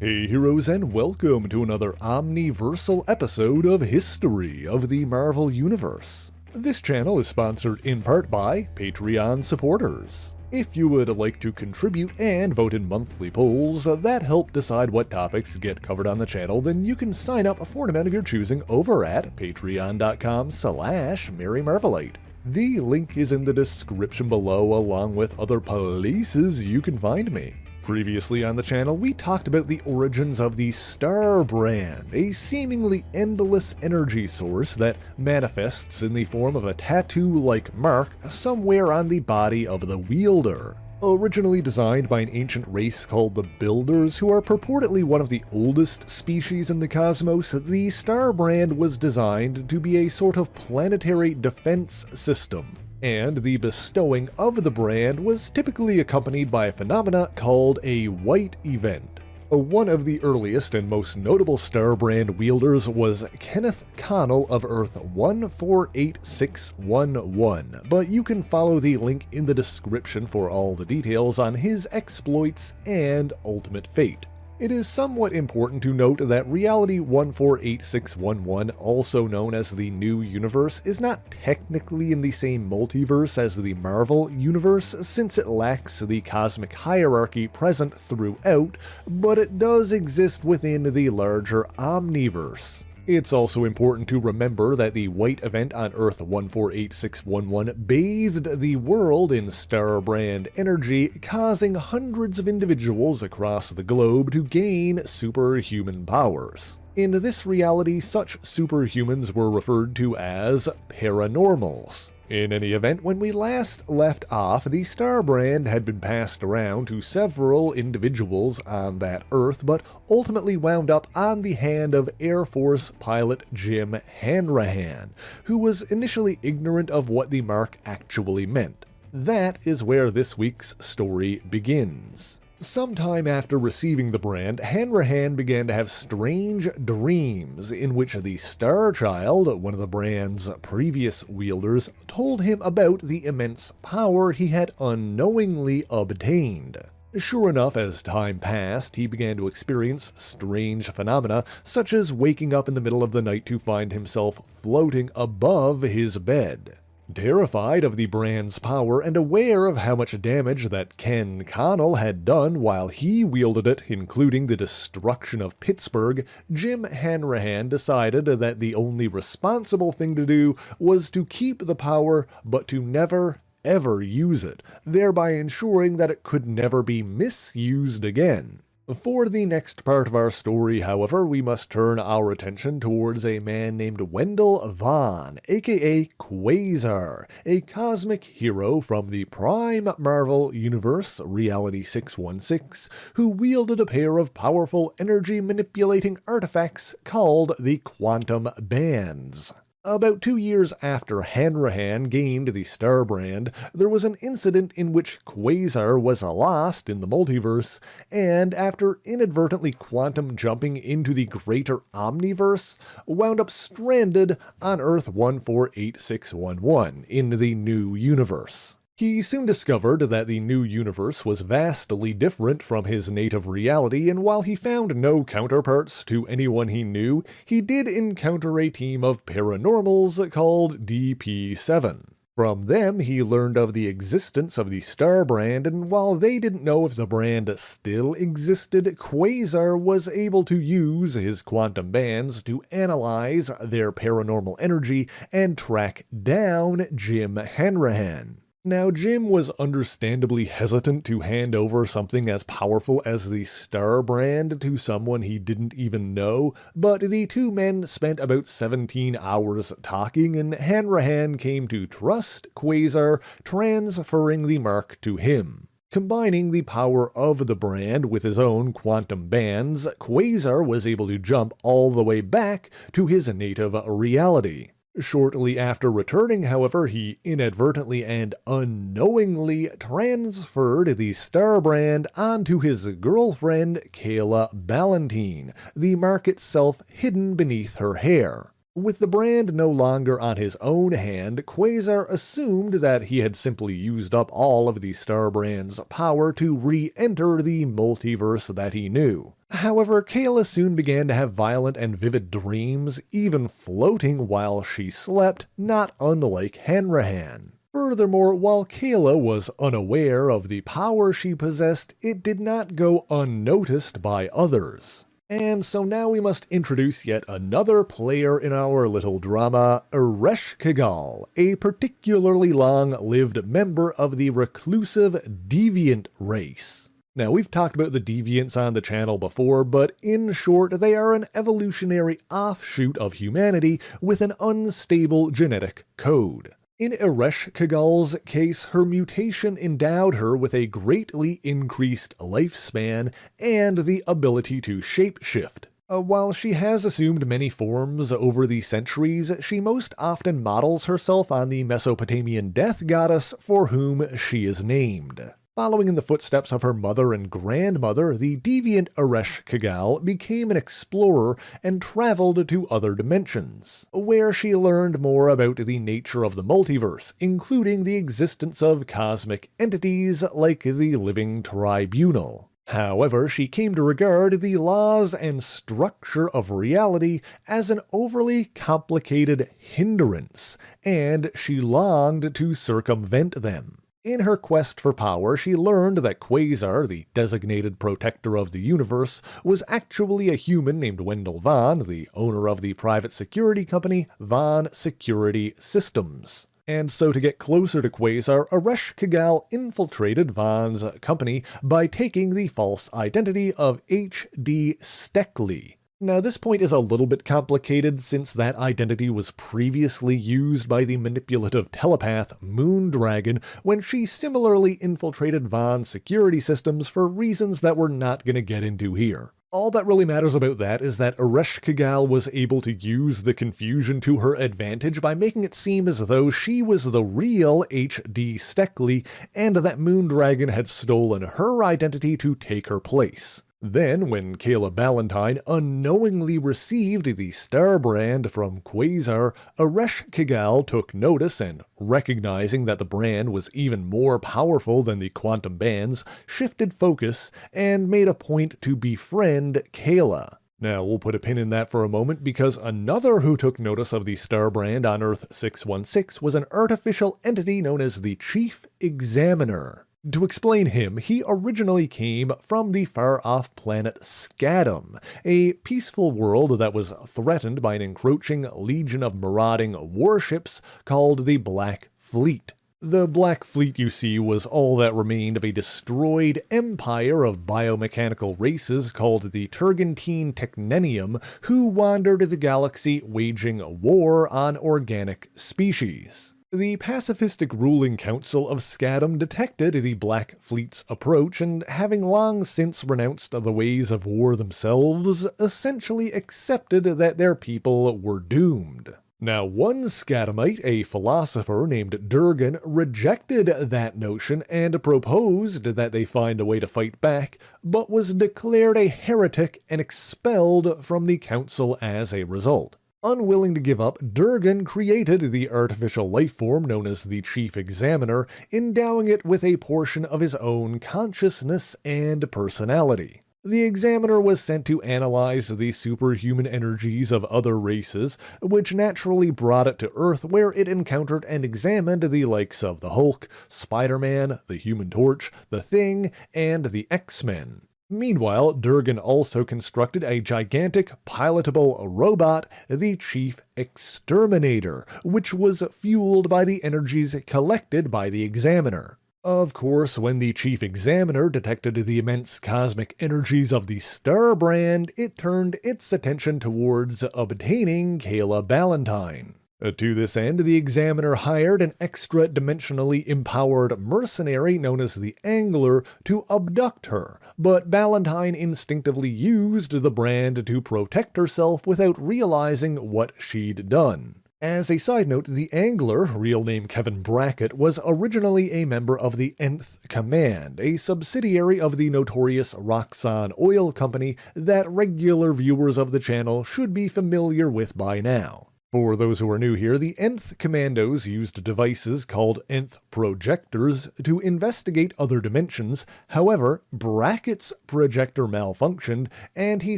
Hey heroes, and welcome to another omniversal episode of History of the Marvel Universe. This channel is sponsored in part by Patreon supporters. If you would like to contribute and vote in monthly polls that help decide what topics get covered on the channel, then you can sign up for an amount of your choosing over at patreon.com/MaryMarvelite. The link is in the description below, along with other places you can find me. Previously on the channel, we talked about the origins of the Starbrand, a seemingly endless energy source that manifests in the form of a tattoo-like mark somewhere on the body of the wielder. Originally designed by an ancient race called the Builders, who are purportedly one of the oldest species in the cosmos, the Starbrand was designed to be a sort of planetary defense system, and the bestowing of the brand was typically accompanied by a phenomena called a white event. One of the earliest and most notable Starbrand wielders was Kenneth Connell of Earth 148611, but you can follow the link in the description for all the details on his exploits and ultimate fate. It is somewhat important to note that Reality 148611, also known as the New Universe, is not technically in the same multiverse as the Marvel Universe, since it lacks the cosmic hierarchy present throughout, but it does exist within the larger Omniverse. It's also important to remember that the white event on Earth 148611 bathed the world in Starbrand energy, causing hundreds of individuals across the globe to gain superhuman powers. In this reality, such superhumans were referred to as paranormals. In any event, when we last left off, the Starbrand had been passed around to several individuals on that Earth, but ultimately wound up on the hand of Air Force pilot Jim Hanrahan, who was initially ignorant of what the mark actually meant. That is where this week's story begins. Sometime after receiving the brand, Hanrahan began to have strange dreams in which the Star Child, one of the brand's previous wielders, told him about the immense power he had unknowingly obtained. Sure enough, as time passed, he began to experience strange phenomena, such as waking up in the middle of the night to find himself floating above his bed. Terrified of the brand's power and aware of how much damage that Ken Connell had done while he wielded it, including the destruction of Pittsburgh, Jim Hanrahan decided that the only responsible thing to do was to keep the power, but to never, ever use it, thereby ensuring that it could never be misused again. For the next part of our story, however, we must turn our attention towards a man named Wendell Vaughn, aka Quasar, a cosmic hero from the Prime Marvel Universe, Reality 616, who wielded a pair of powerful energy-manipulating artifacts called the Quantum Bands. About 2 years after Hanrahan gained the Starbrand, there was an incident in which Quasar was lost in the multiverse, and after inadvertently quantum jumping into the greater Omniverse, wound up stranded on Earth 148611 in the New Universe. He soon discovered that the New Universe was vastly different from his native reality, and while he found no counterparts to anyone he knew, he did encounter a team of paranormals called DP7. From them, he learned of the existence of the Starbrand, and while they didn't know if the brand still existed, Quasar was able to use his quantum bands to analyze their paranormal energy and track down Jim Hanrahan. Now, Jim was understandably hesitant to hand over something as powerful as the Starbrand to someone he didn't even know, but the two men spent about 17 hours talking, and Hanrahan came to trust Quasar, transferring the mark to him. Combining the power of the brand with his own quantum bands, Quasar was able to jump all the way back to his native reality. Shortly after returning, however, he inadvertently and unknowingly transferred the Starbrand onto his girlfriend, Kayla Ballantine, the mark itself hidden beneath her hair. With the brand no longer on his own hand, Quasar assumed that he had simply used up all of the Starbrand's power to re-enter the multiverse that he knew. However, Kayla soon began to have violent and vivid dreams, even floating while she slept, not unlike Hanrahan. Furthermore, while Kayla was unaware of the power she possessed, it did not go unnoticed by others. And so now we must introduce yet another player in our little drama, Ereshkigal, a particularly long-lived member of the reclusive Deviant race. Now, we've talked about the Deviants on the channel before, but in short, they are an evolutionary offshoot of humanity with an unstable genetic code. In Ereshkigal's case, her mutation endowed her with a greatly increased lifespan and the ability to shapeshift. While she has assumed many forms over the centuries, she most often models herself on the Mesopotamian death goddess for whom she is named. Following in the footsteps of her mother and grandmother, the deviant Ereshkigal became an explorer and traveled to other dimensions, where she learned more about the nature of the multiverse, including the existence of cosmic entities like the Living Tribunal. However, she came to regard the laws and structure of reality as an overly complicated hindrance, and she longed to circumvent them. In her quest for power, she learned that Quasar, the designated protector of the universe, was actually a human named Wendell Vaughn, the owner of the private security company Vaughn Security Systems. And so to get closer to Quasar, Ereshkigal infiltrated Vaughn's company by taking the false identity of H.D. Steckley. Now, this point is a little bit complicated since that identity was previously used by the manipulative telepath Moondragon when she similarly infiltrated Vaughn's security systems for reasons that we're not going to get into here. All that really matters about that is that Ereshkigal was able to use the confusion to her advantage by making it seem as though she was the real H.D. Steckley and that Moondragon had stolen her identity to take her place. Then, when Kayla Ballantyne unknowingly received the Starbrand from Quasar, Ereshkigal took notice and, recognizing that the brand was even more powerful than the quantum bands, shifted focus and made a point to befriend Kayla. Now, we'll put a pin in that for a moment because another who took notice of the Starbrand on Earth 616 was an artificial entity known as the Chief Examiner. To explain him, he originally came from the far-off planet Scatam, a peaceful world that was threatened by an encroaching legion of marauding warships called the Black Fleet. The Black Fleet, you see, was all that remained of a destroyed empire of biomechanical races called the Turgentine Technenium, who wandered the galaxy waging war on organic species. The pacifistic ruling council of Scatam detected the Black Fleet's approach and, having long since renounced the ways of war themselves, essentially accepted that their people were doomed. Now, one Scatamite, a philosopher named Durgan, rejected that notion and proposed that they find a way to fight back, but was declared a heretic and expelled from the council as a result. Unwilling to give up, Durgan created the artificial lifeform known as the Chief Examiner, endowing it with a portion of his own consciousness and personality. The Examiner was sent to analyze the superhuman energies of other races, which naturally brought it to Earth, where it encountered and examined the likes of the Hulk, Spider-Man, the Human Torch, the Thing, and the X-Men. Meanwhile, Durgan also constructed a gigantic, pilotable robot, the Chief Exterminator, which was fueled by the energies collected by the Examiner. Of course, when the Chief Examiner detected the immense cosmic energies of the Starbrand, it turned its attention towards obtaining Kayla Ballantyne. To this end, the Examiner hired an extra-dimensionally empowered mercenary known as the Angler to abduct her, but Ballantyne instinctively used the brand to protect herself without realizing what she'd done. As a side note, the Angler, real name Kevin Brackett, was originally a member of the Nth Command, a subsidiary of the notorious Roxxon Oil Company that regular viewers of the channel should be familiar with by now. For those who are new here, the Nth Commandos used devices called Nth Projectors to investigate other dimensions. However, Brackett's projector malfunctioned, and he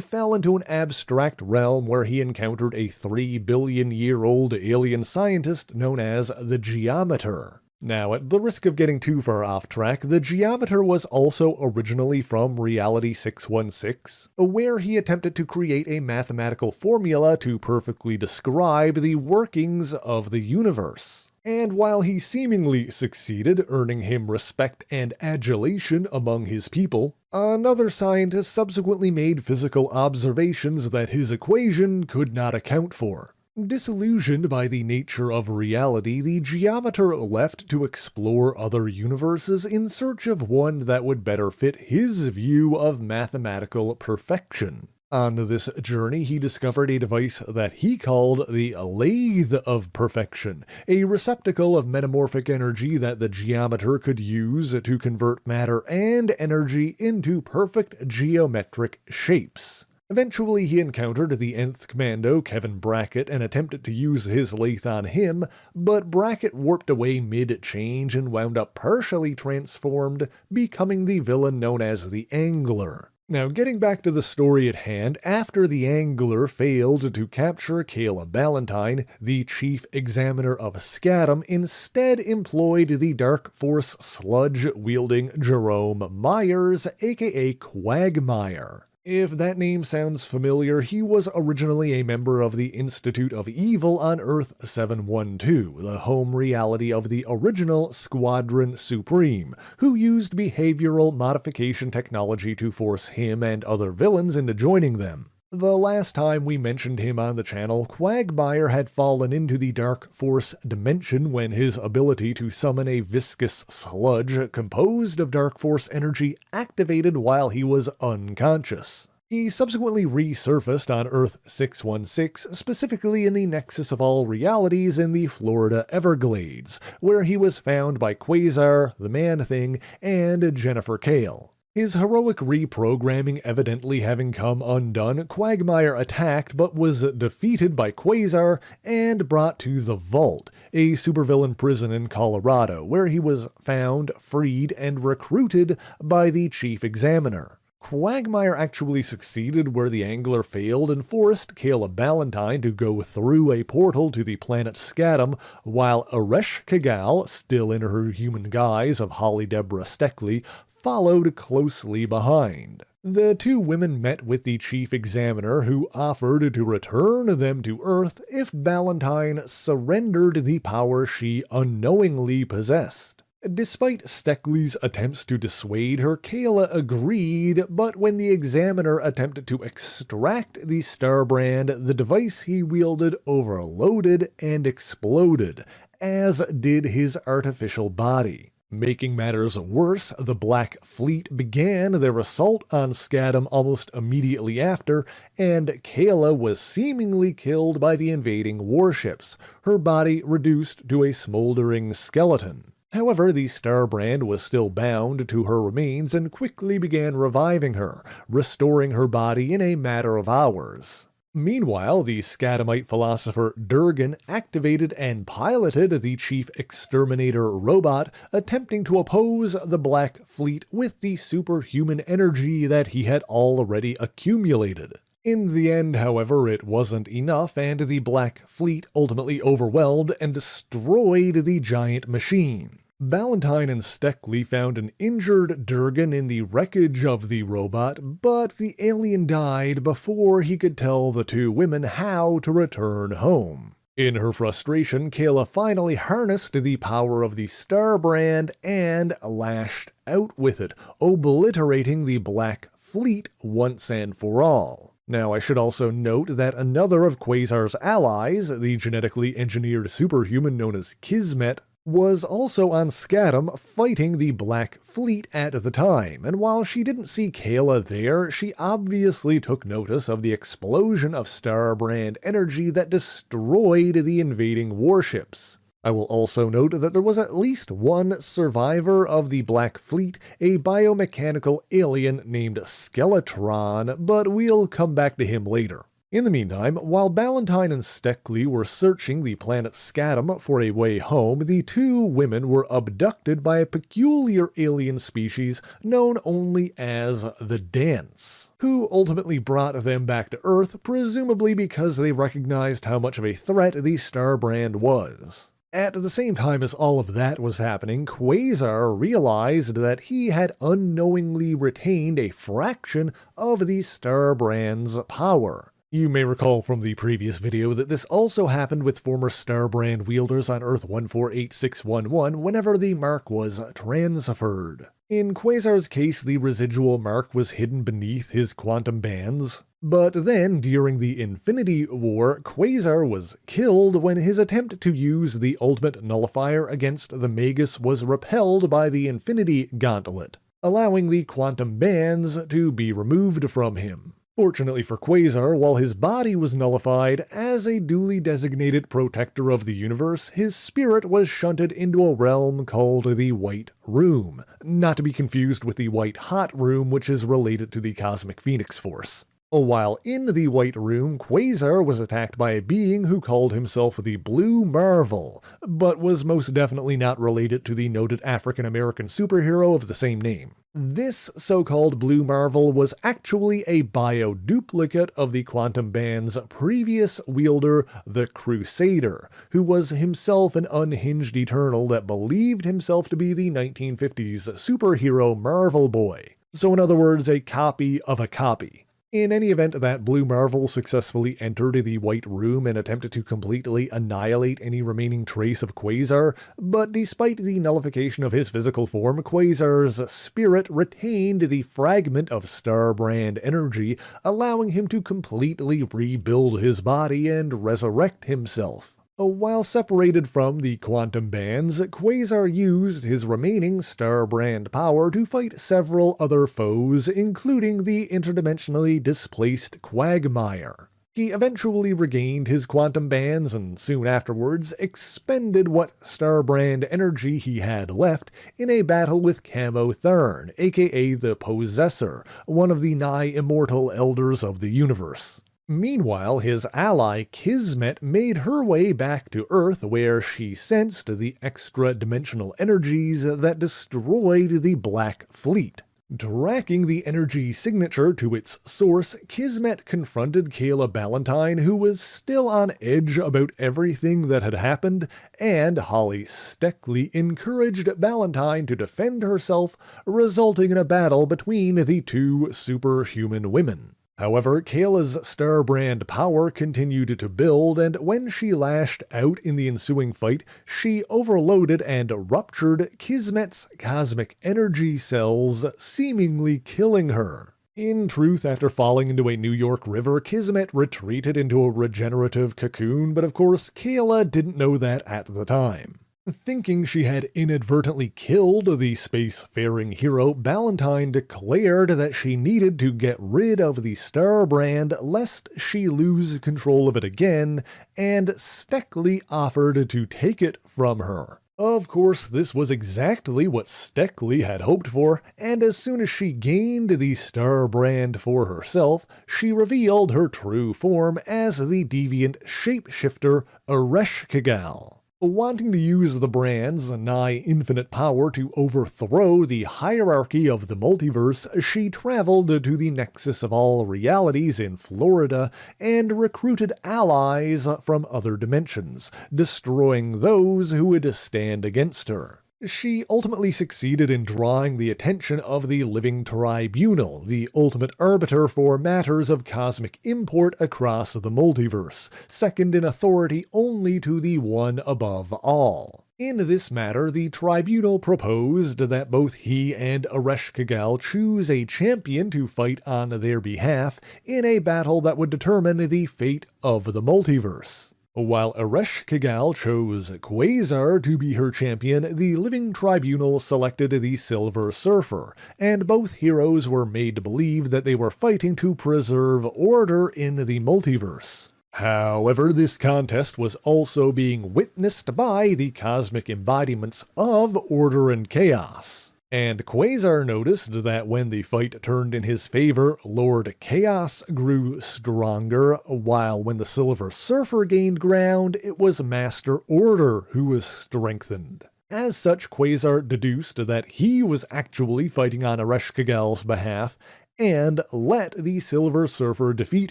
fell into an abstract realm where he encountered a 3-billion-year-old alien scientist known as the Geometer. Now, at the risk of getting too far off track, the Geometer was also originally from Reality 616, where he attempted to create a mathematical formula to perfectly describe the workings of the universe. And while he seemingly succeeded, earning him respect and adulation among his people, another scientist subsequently made physical observations that his equation could not account for. Disillusioned by the nature of reality, the Geometer left to explore other universes in search of one that would better fit his view of mathematical perfection. On this journey, he discovered a device that he called the Lathe of Perfection, a receptacle of metamorphic energy that the Geometer could use to convert matter and energy into perfect geometric shapes. Eventually, he encountered the Nth Commando, Kevin Brackett, and attempted to use his lathe on him, but Brackett warped away mid-change and wound up partially transformed, becoming the villain known as the Angler. Now, getting back to the story at hand, after the Angler failed to capture Kayla Ballantyne, the chief examiner of Scatam instead employed the Dark Force sludge-wielding Jerome Myers, aka Quagmire. If that name sounds familiar, he was originally a member of the Institute of Evil on Earth 712, the home reality of the original Squadron Supreme, who used behavioral modification technology to force him and other villains into joining them. The last time we mentioned him on the channel, Quagmire had fallen into the Dark Force dimension when his ability to summon a viscous sludge composed of Dark Force energy activated while he was unconscious. He subsequently resurfaced on Earth 616, specifically in the Nexus of All Realities in the Florida Everglades, where he was found by Quasar, the Man-Thing, and Jennifer Kale. His heroic reprogramming evidently having come undone, Quagmire attacked but was defeated by Quasar and brought to the Vault, a supervillain prison in Colorado, where he was found, freed, and recruited by the Chief Examiner. Quagmire actually succeeded where the Angler failed and forced Kayla Ballantyne to go through a portal to the planet Scatam, while Ereshkigal, still in her human guise of Holly Deborah Steckley, followed closely behind. The two women met with the Chief Examiner, who offered to return them to Earth if Ballantyne surrendered the power she unknowingly possessed. Despite Steckley's attempts to dissuade her, Kayla agreed, but when the Examiner attempted to extract the Starbrand, the device he wielded overloaded and exploded, as did his artificial body. Making matters worse, the Black Fleet began their assault on Scatam almost immediately after, and Kayla was seemingly killed by the invading warships, her body reduced to a smoldering skeleton. However, the Starbrand was still bound to her remains and quickly began reviving her, restoring her body in a matter of hours. Meanwhile, the Scatamite philosopher Durgan activated and piloted the Chief Exterminator robot, attempting to oppose the Black Fleet with the superhuman energy that he had already accumulated. In the end, however, it wasn't enough, and the Black Fleet ultimately overwhelmed and destroyed the giant machine. Ballantyne and Steckley found an injured Durgan in the wreckage of the robot, but the alien died before he could tell the two women how to return home. In her frustration, Kayla finally harnessed the power of the Starbrand and lashed out with it, obliterating the Black Fleet once and for all. Now, I should also note that another of Quasar's allies, the genetically engineered superhuman known as Kismet, was also on Scatam fighting the Black Fleet at the time, and while she didn't see Kayla there, she obviously took notice of the explosion of Starbrand energy that destroyed the invading warships. I will also note that there was at least one survivor of the Black Fleet, a biomechanical alien named Skeletron, but we'll come back to him later. In the meantime, while Ballantyne and Steckley were searching the planet Scatam for a way home, the two women were abducted by a peculiar alien species known only as the Dance, who ultimately brought them back to Earth, presumably because they recognized how much of a threat the Starbrand was. At the same time as all of that was happening, Quasar realized that he had unknowingly retained a fraction of the Starbrand's power. You may recall from the previous video that this also happened with former Starbrand wielders on Earth 148611 whenever the mark was transferred. In Quasar's case, the residual mark was hidden beneath his quantum bands. But then, during the Infinity War, Quasar was killed when his attempt to use the ultimate nullifier against the Magus was repelled by the Infinity Gauntlet, allowing the quantum bands to be removed from him. Fortunately for Quasar, while his body was nullified, as a duly designated protector of the universe, his spirit was shunted into a realm called the White Room, not to be confused with the White Hot Room, which is related to the Cosmic Phoenix Force. While in the White Room, Quasar was attacked by a being who called himself the Blue Marvel, but was most definitely not related to the noted African-American superhero of the same name. This so-called Blue Marvel was actually a bio-duplicate of the Quantum Band's previous wielder, the Crusader, who was himself an unhinged Eternal that believed himself to be the 1950s superhero Marvel Boy. So in other words, a copy of a copy. In any event, that Blue Marvel successfully entered the White Room and attempted to completely annihilate any remaining trace of Quasar, but despite the nullification of his physical form, Quasar's spirit retained the fragment of Starbrand energy, allowing him to completely rebuild his body and resurrect himself. While separated from the quantum bands, Quasar used his remaining Starbrand power to fight several other foes, including the interdimensionally displaced Quagmire. He eventually regained his quantum bands and soon afterwards expended what Starbrand energy he had left in a battle with Camo Thurn, aka the Possessor, one of the nigh-immortal elders of the universe. Meanwhile, his ally Kismet made her way back to Earth, where she sensed the extra-dimensional energies that destroyed the Black Fleet. Tracking the energy signature to its source, Kismet confronted Kayla Ballantyne, who was still on edge about everything that had happened, and Holly Steckley encouraged Ballantyne to defend herself, resulting in a battle between the two superhuman women. However, Kayla's Starbrand power continued to build, and when she lashed out in the ensuing fight, she overloaded and ruptured Kismet's cosmic energy cells, seemingly killing her. In truth, after falling into a New York river, Kismet retreated into a regenerative cocoon, but of course, Kayla didn't know that at the time. Thinking she had inadvertently killed the spacefaring hero, Ballantyne declared that she needed to get rid of the Starbrand lest she lose control of it again, and Steckley offered to take it from her. Of course, this was exactly what Steckley had hoped for, and as soon as she gained the Starbrand for herself, she revealed her true form as the deviant shapeshifter Ereshkigal. Wanting to use the brand's nigh-infinite power to overthrow the hierarchy of the multiverse, she traveled to the nexus of all realities in Florida and recruited allies from other dimensions, destroying those who would stand against her. She ultimately succeeded in drawing the attention of the Living Tribunal, the ultimate arbiter for matters of cosmic import across the multiverse, second in authority only to the one above all. In this matter, the Tribunal proposed that both he and Ereshkigal choose a champion to fight on their behalf in a battle that would determine the fate of the multiverse. While Ereshkigal chose Quasar to be her champion, the Living Tribunal selected the Silver Surfer, and both heroes were made to believe that they were fighting to preserve order in the multiverse. However, this contest was also being witnessed by the cosmic embodiments of order and chaos. And Quasar noticed that when the fight turned in his favor, Lord Chaos grew stronger, while when the Silver Surfer gained ground, it was Master Order who was strengthened. As such, Quasar deduced that he was actually fighting on Ereshkigal's behalf, and let the Silver Surfer defeat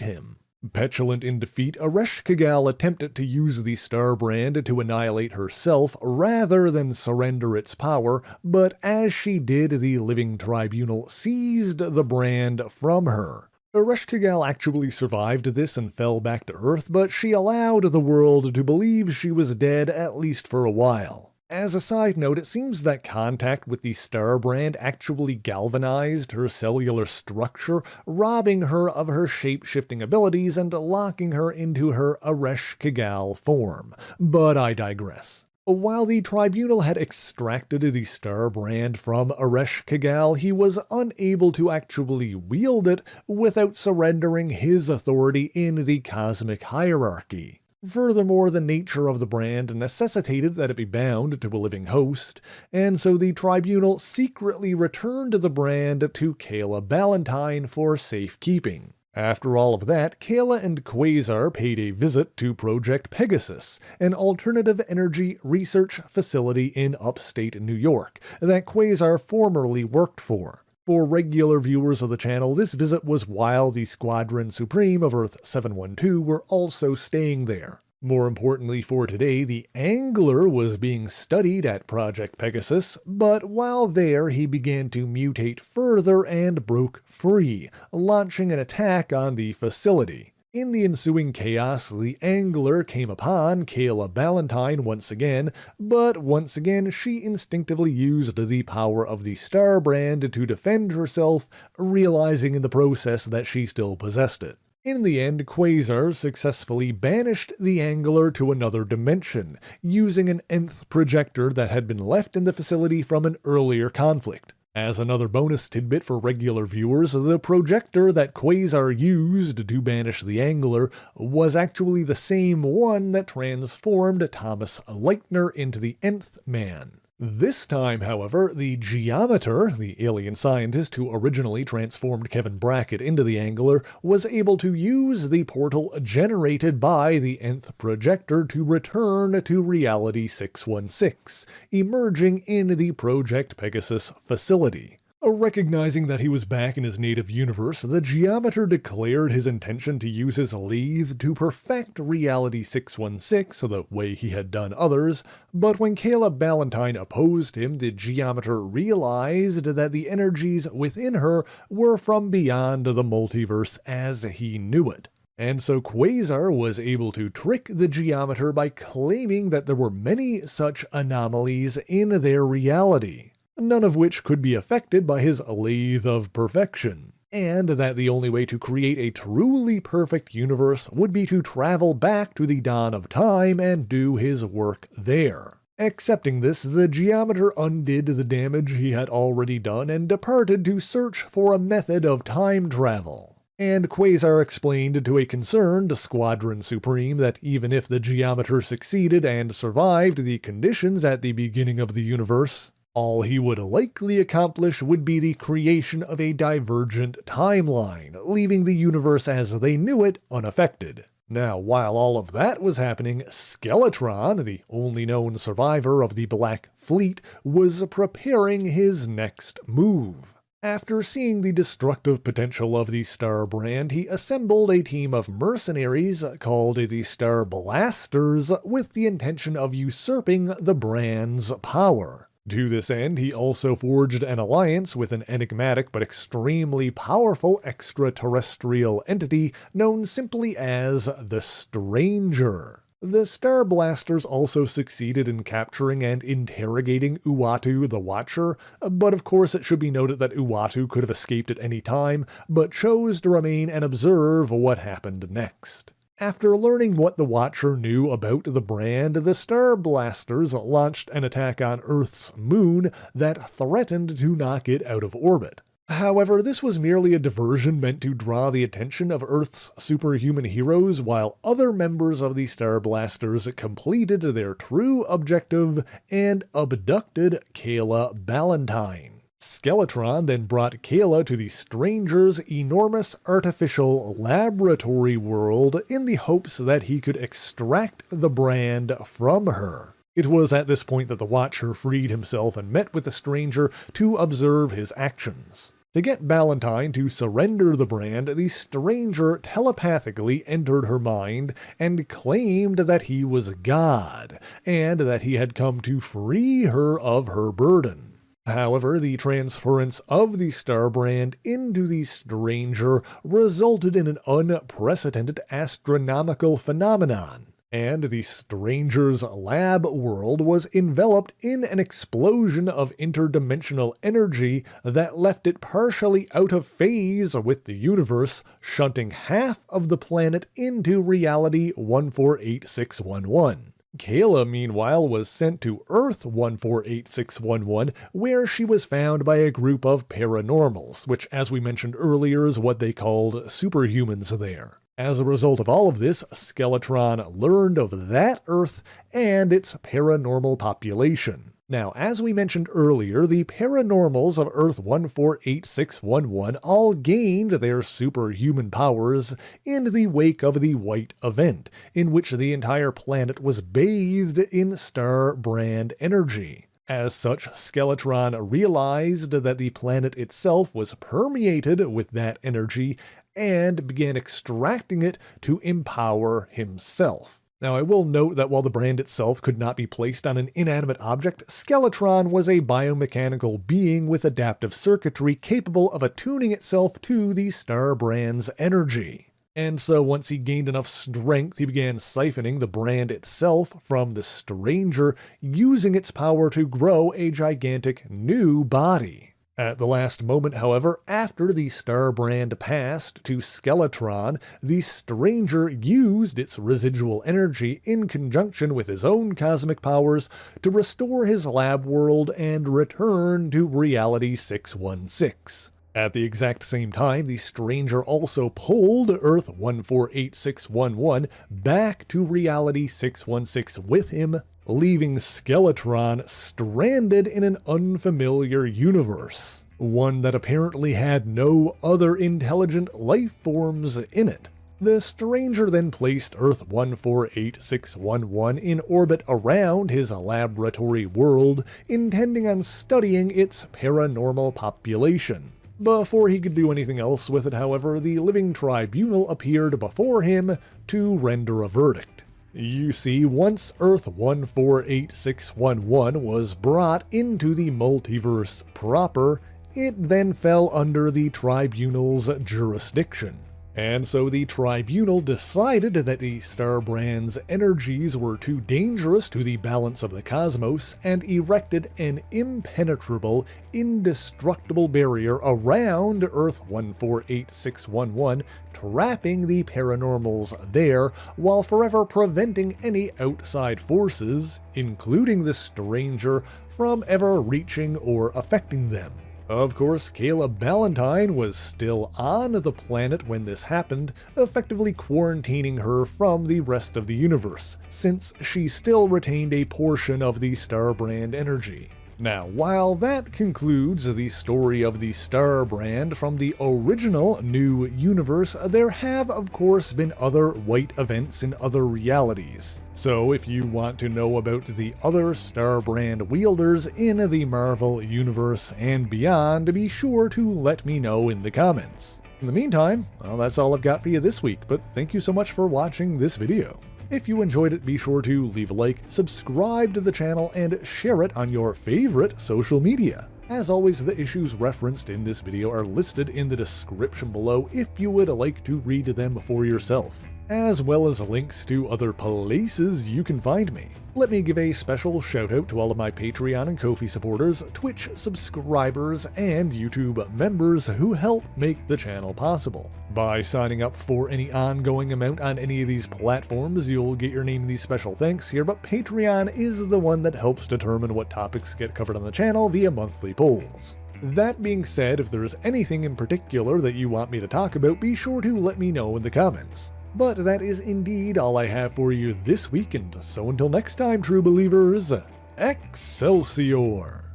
him. Petulant in defeat, Ereshkigal attempted to use the Starbrand to annihilate herself rather than surrender its power, but as she did, the Living Tribunal seized the brand from her. Ereshkigal actually survived this and fell back to Earth, but she allowed the world to believe she was dead at least for a while. As a side note, it seems that contact with the Starbrand actually galvanized her cellular structure, robbing her of her shape-shifting abilities and locking her into her Ereshkigal form. But I digress. While the Tribunal had extracted the Starbrand from Ereshkigal, he was unable to actually wield it without surrendering his authority in the cosmic hierarchy. Furthermore, the nature of the brand necessitated that it be bound to a living host, and so the Tribunal secretly returned the brand to Kayla Ballantyne for safekeeping. After all of that, Kayla and Quasar paid a visit to Project Pegasus, an alternative energy research facility in upstate New York that Quasar formerly worked for. For regular viewers of the channel, this visit was while the Squadron Supreme of Earth 712 were also staying there. More importantly for today, the Angler was being studied at Project Pegasus, but while there he began to mutate further and broke free, launching an attack on the facility. In the ensuing chaos, the Angler came upon Kayla Ballantyne once again, but once again she instinctively used the power of the Starbrand to defend herself, realizing in the process that she still possessed it. In the end, Quasar successfully banished the Angler to another dimension, using an nth projector that had been left in the facility from an earlier conflict. As another bonus tidbit for regular viewers, the projector that Quasar used to banish the Angler was actually the same one that transformed Thomas Lightner into the Nth Man. This time, however, the geometer, the alien scientist who originally transformed Kevin Brackett into the Angler, was able to use the portal generated by the nth projector to return to Reality 616, emerging in the Project Pegasus facility. Recognizing that he was back in his native universe, the geometer declared his intention to use his lathe to perfect Reality 616 the way he had done others, but when Kayla Ballantyne opposed him, the geometer realized that the energies within her were from beyond the multiverse as he knew it. And so Quasar was able to trick the geometer by claiming that there were many such anomalies in their reality, none of which could be affected by his lathe of perfection, and that the only way to create a truly perfect universe would be to travel back to the dawn of time and do his work there. Accepting this, the geometer undid the damage he had already done and departed to search for a method of time travel. And Quasar explained to a concerned Squadron Supreme that even if the geometer succeeded and survived the conditions at the beginning of the universe, all he would likely accomplish would be the creation of a divergent timeline, leaving the universe as they knew it unaffected. Now, while all of that was happening, Skeletron, the only known survivor of the Black Fleet, was preparing his next move. After seeing the destructive potential of the Starbrand, he assembled a team of mercenaries called the Starblasters with the intention of usurping the brand's power. To this end, he also forged an alliance with an enigmatic but extremely powerful extraterrestrial entity known simply as the Stranger. The Starblasters also succeeded in capturing and interrogating Uatu the Watcher, but of course it should be noted that Uatu could have escaped at any time, but chose to remain and observe what happened next. After learning what the Watcher knew about the brand, the Starblasters launched an attack on Earth's moon that threatened to knock it out of orbit. However, this was merely a diversion meant to draw the attention of Earth's superhuman heroes, while other members of the Starblasters completed their true objective and abducted Kayla Ballantyne. Skeletron then brought Kayla to the Stranger's enormous artificial laboratory world in the hopes that he could extract the brand from her. It was at this point that the Watcher freed himself and met with the Stranger to observe his actions. To get Valentine to surrender the brand, the Stranger telepathically entered her mind and claimed that he was God, and that he had come to free her of her burden. However, the transference of the Starbrand into the Stranger resulted in an unprecedented astronomical phenomenon, and the Stranger's lab world was enveloped in an explosion of interdimensional energy that left it partially out of phase with the universe, shunting half of the planet into reality 148611. Kayla, meanwhile, was sent to Earth 148611, where she was found by a group of paranormals, which, as we mentioned earlier, is what they called superhumans there. As a result of all of this, Skeletron learned of that Earth and its paranormal population. Now, as we mentioned earlier, the paranormals of Earth 148611 all gained their superhuman powers in the wake of the White Event, in which the entire planet was bathed in Starbrand energy. As such, Skeletron realized that the planet itself was permeated with that energy and began extracting it to empower himself. Now, I will note that while the brand itself could not be placed on an inanimate object, Skeletron was a biomechanical being with adaptive circuitry capable of attuning itself to the Starbrand's energy. And so once he gained enough strength, he began siphoning the brand itself from the Stranger, using its power to grow a gigantic new body. At the last moment, however, after the Starbrand passed to Skeletron, the Stranger used its residual energy in conjunction with his own cosmic powers to restore his lab world and return to Reality 616. At the exact same time, the Stranger also pulled Earth 148611 back to Reality 616 with him, leaving Skeletron stranded in an unfamiliar universe, one that apparently had no other intelligent life forms in it. The Stranger then placed Earth 148611 in orbit around his laboratory world, intending on studying its paranormal population. Before he could do anything else with it, however, the Living Tribunal appeared before him to render a verdict. You see, once Earth 148611 was brought into the multiverse proper, it then fell under the Tribunal's jurisdiction. And so the Tribunal decided that the Starbrand's energies were too dangerous to the balance of the cosmos and erected an impenetrable, indestructible barrier around Earth 148611, trapping the paranormals there while forever preventing any outside forces, including the Stranger, from ever reaching or affecting them. Of course, Kayla Valentine was still on the planet when this happened, effectively quarantining her from the rest of the universe, since she still retained a portion of the Starbrand energy. Now, while that concludes the story of the Starbrand from the original new universe, there have of course been other white events in other realities. So if you want to know about the other Starbrand wielders in the Marvel Universe and beyond, be sure to let me know in the comments. In the meantime, well, that's all I've got for you this week, but thank you so much for watching this video. If you enjoyed it, be sure to leave a like, subscribe to the channel, and share it on your favorite social media. As always, the issues referenced in this video are listed in the description below if you would like to read them for yourself, as well as links to other places you can find me. Let me give a special shout out to all of my Patreon and Ko-fi supporters, Twitch subscribers, and YouTube members who help make the channel possible. By signing up for any ongoing amount on any of these platforms, you'll get your name in these special thanks here, but Patreon is the one that helps determine what topics get covered on the channel via monthly polls. That being said, if there's anything in particular that you want me to talk about, be sure to let me know in the comments. But that is indeed all I have for you this week, and so until next time, true believers, Excelsior!